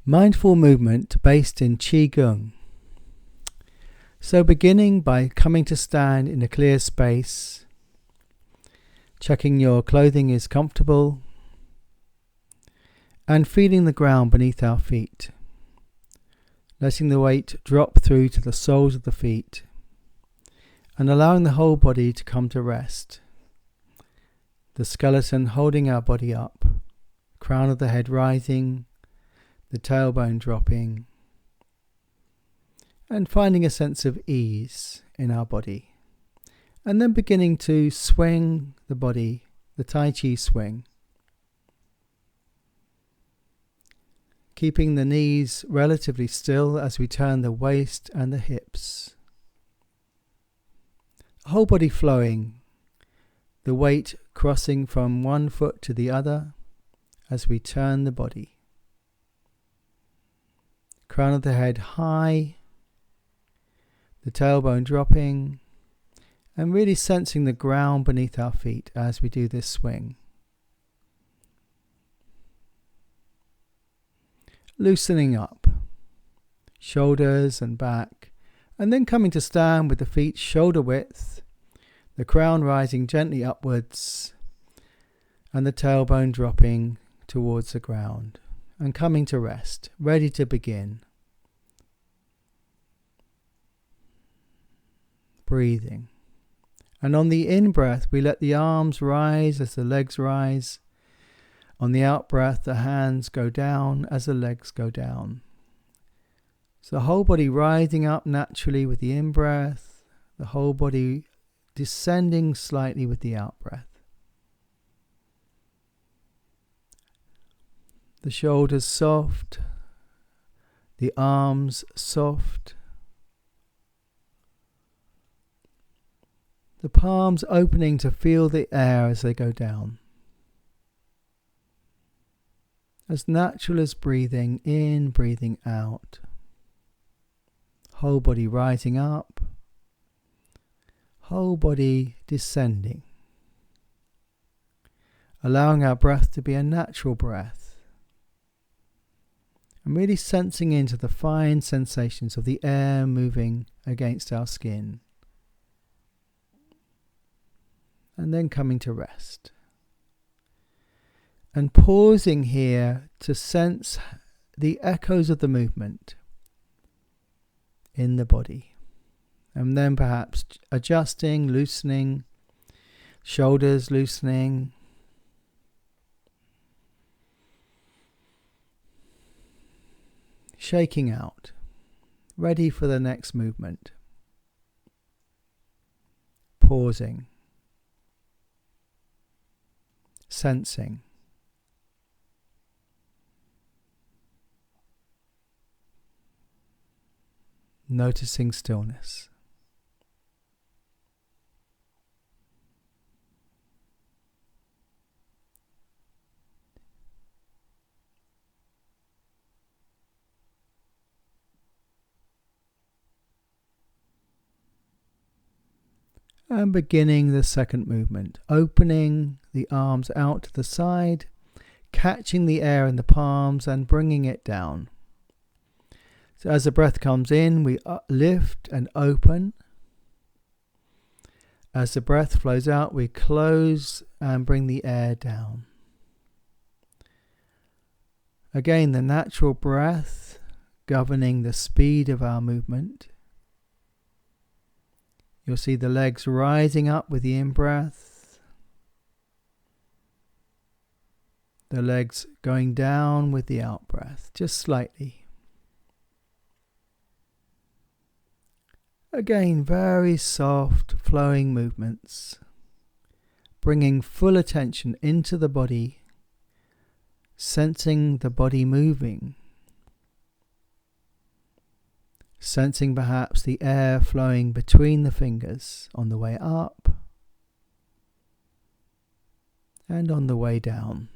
Mindful movement based in Qigong. So beginning by coming to stand in a clear space, checking your clothing is comfortable, and feeling the ground beneath our feet, letting the weight drop through to the soles of the feet, and allowing the whole body to come to rest. The skeleton holding our body up, crown of the head rising, the tailbone dropping, and finding a sense of ease in our body. And then beginning to swing the body, the Tai Chi swing. Keeping the knees relatively still as we turn the waist and the hips. Whole body flowing, the weight crossing from one foot to the other as we turn the body. Crown of the head high, the tailbone dropping, and really sensing the ground beneath our feet as we do this swing. Loosening up, shoulders and back, and then coming to stand with the feet shoulder width, the crown rising gently upwards, and the tailbone dropping towards the ground, and coming to rest, ready to begin. Breathing. And on the in-breath, we let the arms rise as the legs rise. On the out-breath, the hands go down as the legs go down. So the whole body rising up naturally with the in-breath, the whole body descending slightly with the out-breath. The shoulders soft, the arms soft, the palms opening to feel the air as they go down. As natural as breathing in, breathing out. Whole body rising up, whole body descending. Allowing our breath to be a natural breath. And really sensing into the fine sensations of the air moving against our skin. And then coming to rest. And pausing here to sense the echoes of the movement in the body. And then perhaps adjusting, loosening, shoulders loosening. Shaking out, ready for the next movement. Pausing. Sensing. Noticing stillness. And beginning the second movement, opening the arms out to the side, catching the air in the palms and bringing it down. So as the breath comes in, we lift and open. As the breath flows out, we close and bring the air down. Again, the natural breath governing the speed of our movement. You'll see the legs rising up with the in-breath. The legs going down with the out-breath, just slightly. Again, very soft, flowing movements. Bringing full attention into the body, sensing the body moving. Sensing perhaps the air flowing between the fingers on the way up and on the way down.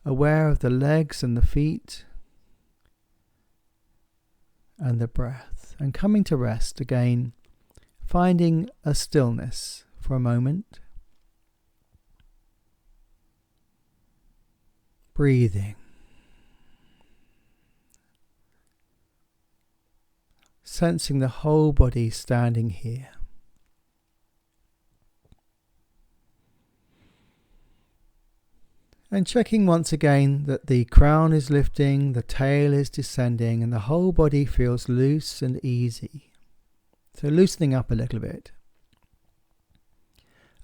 Aware of the legs and the feet and the breath, and coming to rest again, finding a stillness for for a moment. Breathing. Sensing the whole body standing here. And checking once again that the crown is lifting, the tail is descending, and the whole body feels loose and easy. So loosening up a little bit.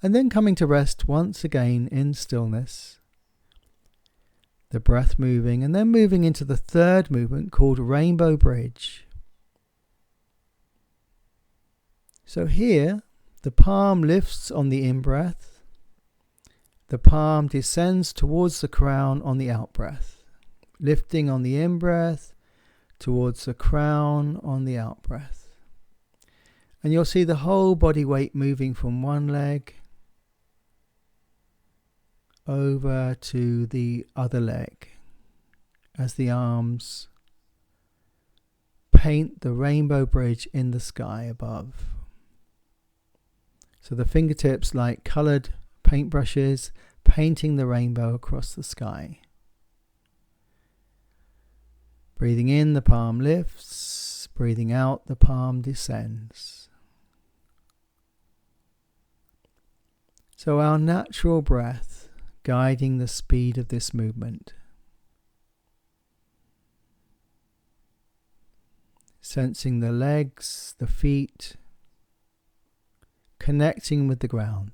And then coming to rest once again in stillness. The breath moving, and then moving into the third movement called Rainbow Bridge. So here, the palm lifts on the in-breath. The palm descends towards the crown on the out-breath. Lifting on the in-breath towards the crown on the out-breath. And you'll see the whole body weight moving from one leg over to the other leg as the arms paint the rainbow bridge in the sky above. So the fingertips like coloured paintbrushes painting the rainbow across the sky. Breathing in, the palm lifts. Breathing out, the palm descends. So our natural breath guiding the speed of this movement. Sensing the legs, the feet, connecting with the ground.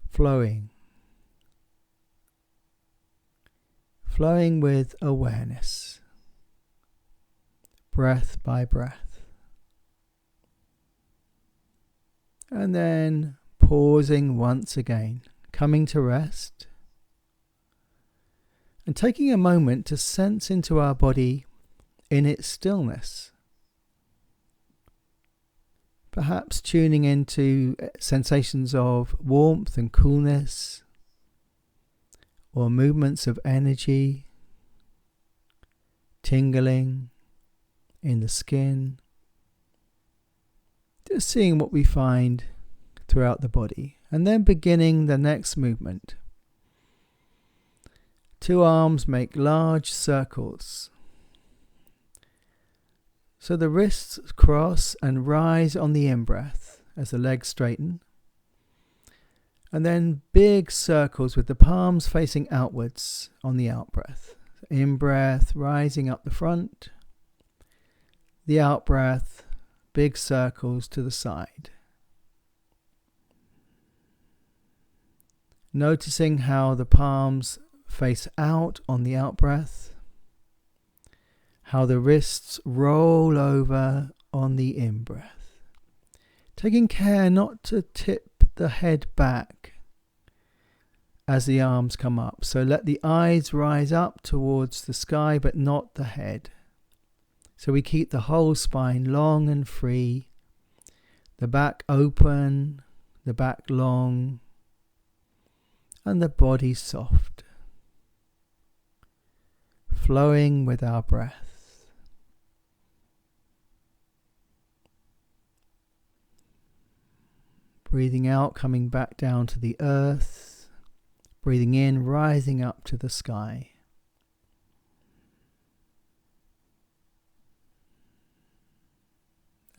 Flowing with awareness, breath by breath. And then pausing once again, coming to rest, and taking a moment to sense into our body in its stillness. Perhaps tuning into sensations of warmth and coolness, or movements of energy, tingling in the skin. Just seeing what we find throughout the body, and then beginning the next movement. Two arms make large circles. So the wrists cross and rise on the in-breath as the legs straighten. And then big circles with the palms facing outwards on the out-breath. In-breath rising up the front. The out-breath, big circles to the side. Noticing how the palms face out on the out-breath. How the wrists roll over on the in-breath. Taking care not to tip the head back as the arms come up. So let the eyes rise up towards the sky, but not the head. So we keep the whole spine long and free. The back open, the back long, and the body soft. Flowing with our breath. Breathing out, coming back down to the earth. Breathing in, rising up to the sky.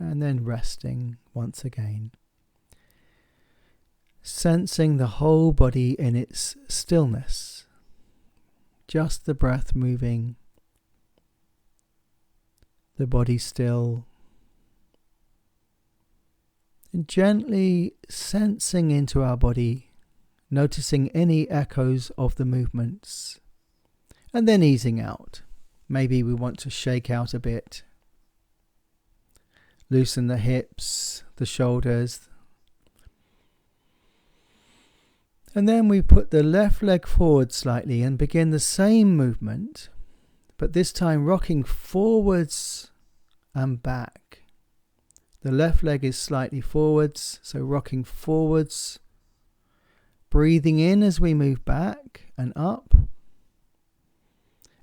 And then resting once again. Sensing the whole body in its stillness. Just the breath moving. The body still. And gently sensing into our body, noticing any echoes of the movements, and then easing out. Maybe we want to shake out a bit, loosen the hips, the shoulders, and then we put the left leg forward slightly and begin the same movement, but this time rocking forwards and back. The left leg is slightly forwards, so rocking forwards. Breathing in as we move back and up.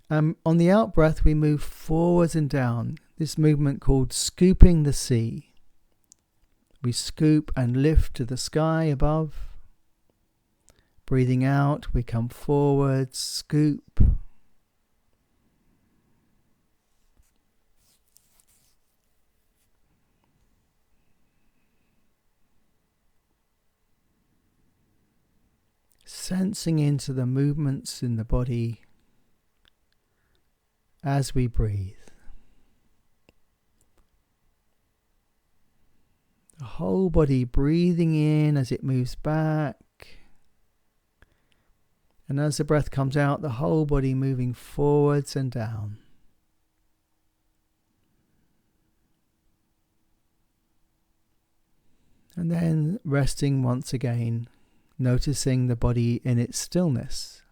On the out breath, we move forwards and down. This movement called scooping the sea. We scoop and lift to the sky above. Breathing out, we come forwards, scoop. Sensing into the movements in the body as we breathe. The whole body breathing in as it moves back. And as the breath comes out, the whole body moving forwards and down. And then resting once again, noticing the body in its stillness.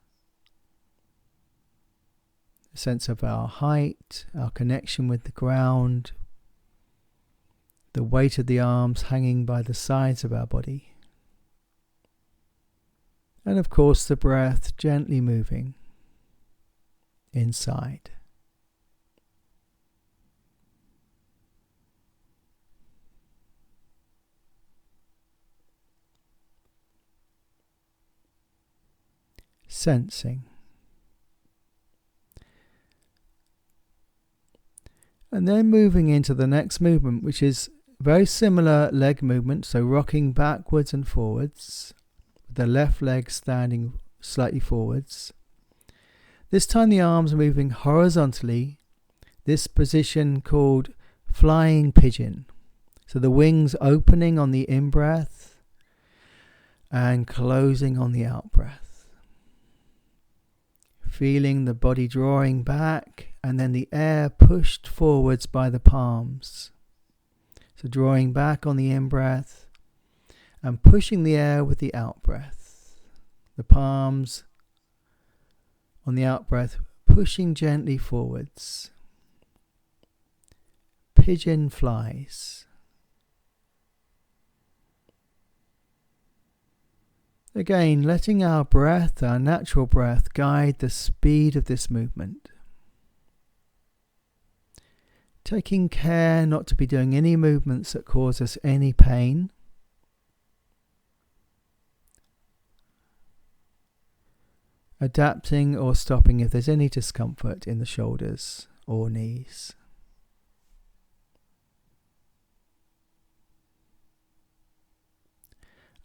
A sense of our height, our connection with the ground, the weight of the arms hanging by the sides of our body. And of course the breath gently moving inside. Sensing. And then moving into the next movement, which is very similar leg movement, so rocking backwards and forwards, with the left leg standing slightly forwards. This time the arms are moving horizontally, this position called flying pigeon. So the wings opening on the in-breath and closing on the out-breath. Feeling the body drawing back and then the air pushed forwards by the palms. So drawing back on the in-breath and pushing the air with the out-breath. The palms on the out-breath pushing gently forwards. Pigeon flies. Again, letting our breath, our natural breath, guide the speed of this movement. Taking care not to be doing any movements that cause us any pain. Adapting or stopping if there's any discomfort in the shoulders or knees.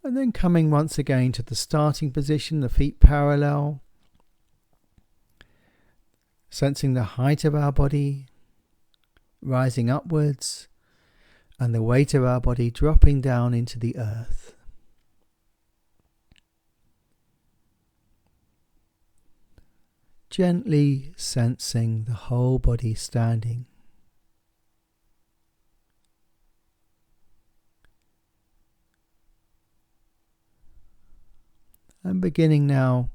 And then coming once again to the starting position, the feet parallel. Sensing the height of our body rising upwards and the weight of our body dropping down into the earth. Gently sensing the whole body standing. And beginning now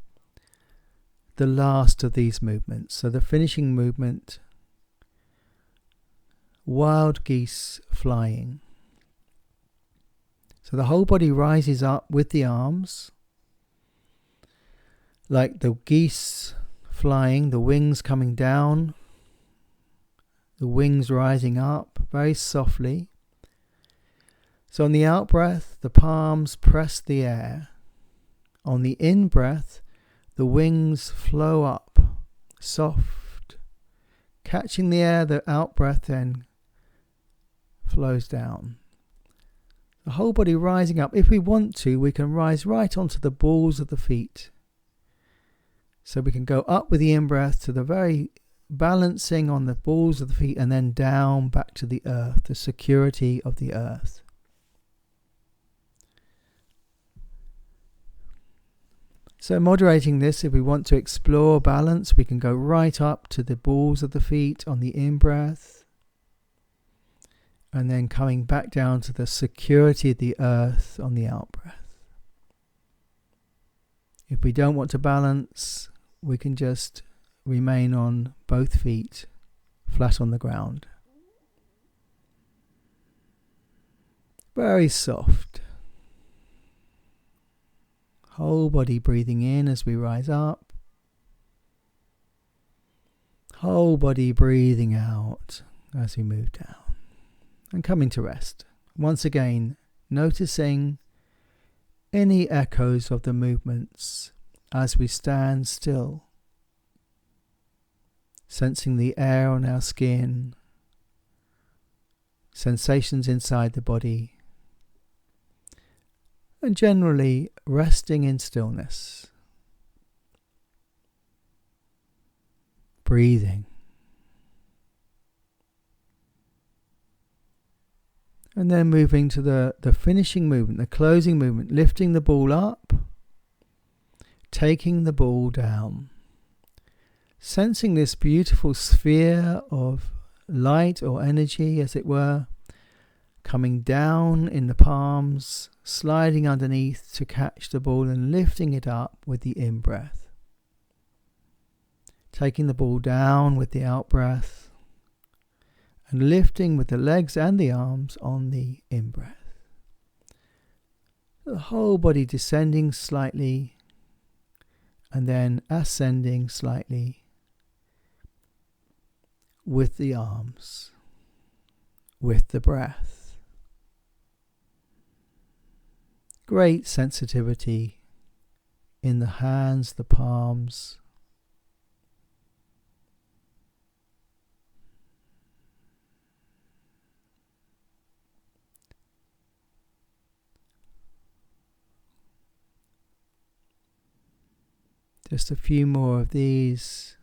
the last of these movements. So the finishing movement, wild geese flying. So the whole body rises up with the arms, like the geese flying, the wings coming down, the wings rising up very softly. So on the out breath, the palms press the air. On the in breath, the wings flow up, soft, catching the air. The out breath then flows down. The whole body rising up. If we want to, we can rise right onto the balls of the feet. So we can go up with the in-breath to the very balancing on the balls of the feet and then down back to the earth, the security of the earth. So moderating this, if we want to explore balance, we can go right up to the balls of the feet on the in-breath. And then coming back down to the security of the earth on the out-breath. If we don't want to balance, we can just remain on both feet, flat on the ground. Very soft. Whole body breathing in as we rise up. Whole body breathing out as we move down and coming to rest. Once again, noticing any echoes of the movements as we stand still, sensing the air on our skin, sensations inside the body, and generally resting in stillness. Breathing. And then moving to the finishing movement, the closing movement, lifting the ball up, taking the ball down. Sensing this beautiful sphere of light or energy, as it were, coming down in the palms, sliding underneath to catch the ball and lifting it up with the in-breath. Taking the ball down with the out-breath and lifting with the legs and the arms on the in-breath. The whole body descending slightly and then ascending slightly with the arms, with the breath. Great sensitivity in the hands, the palms. Just a few more of these.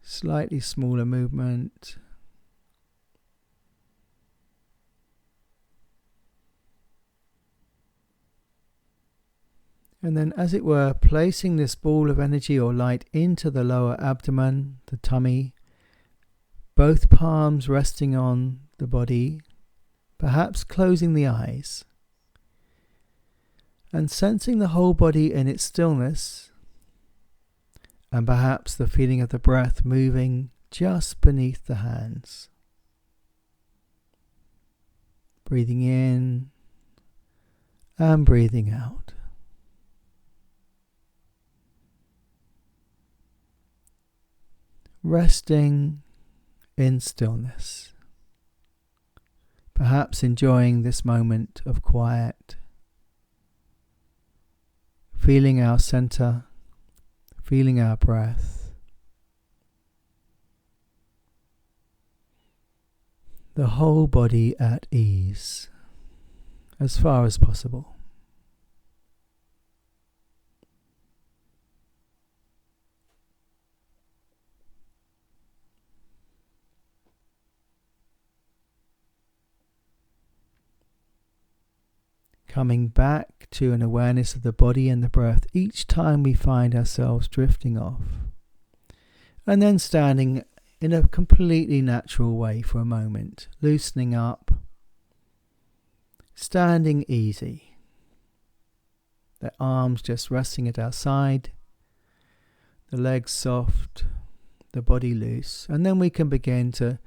Slightly smaller movement. And then, as it were, placing this ball of energy or light into the lower abdomen, the tummy, both palms resting on the body, perhaps closing the eyes. And sensing the whole body in its stillness, and perhaps the feeling of the breath moving just beneath the hands. Breathing in and breathing out. Resting in stillness. Perhaps enjoying this moment of quiet. Feeling our center, feeling our breath. The whole body at ease, as far as possible. Coming back to an awareness of the body and the breath each time we find ourselves drifting off. And then standing in a completely natural way for a moment, loosening up, standing easy. The arms just resting at our side, the legs soft, the body loose. And then we can begin to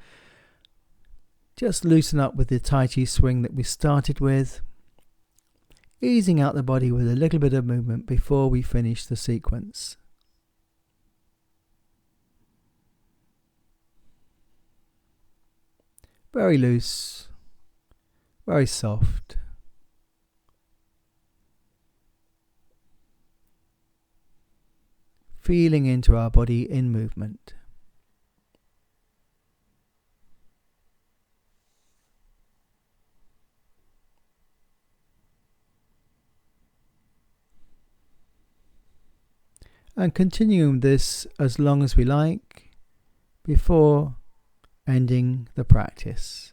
just loosen up with the Tai Chi swing that we started with. Easing out the body with a little bit of movement before we finish the sequence. Very loose, very soft. Feeling into our body in movement. And continuing this as long as we like before ending the practice.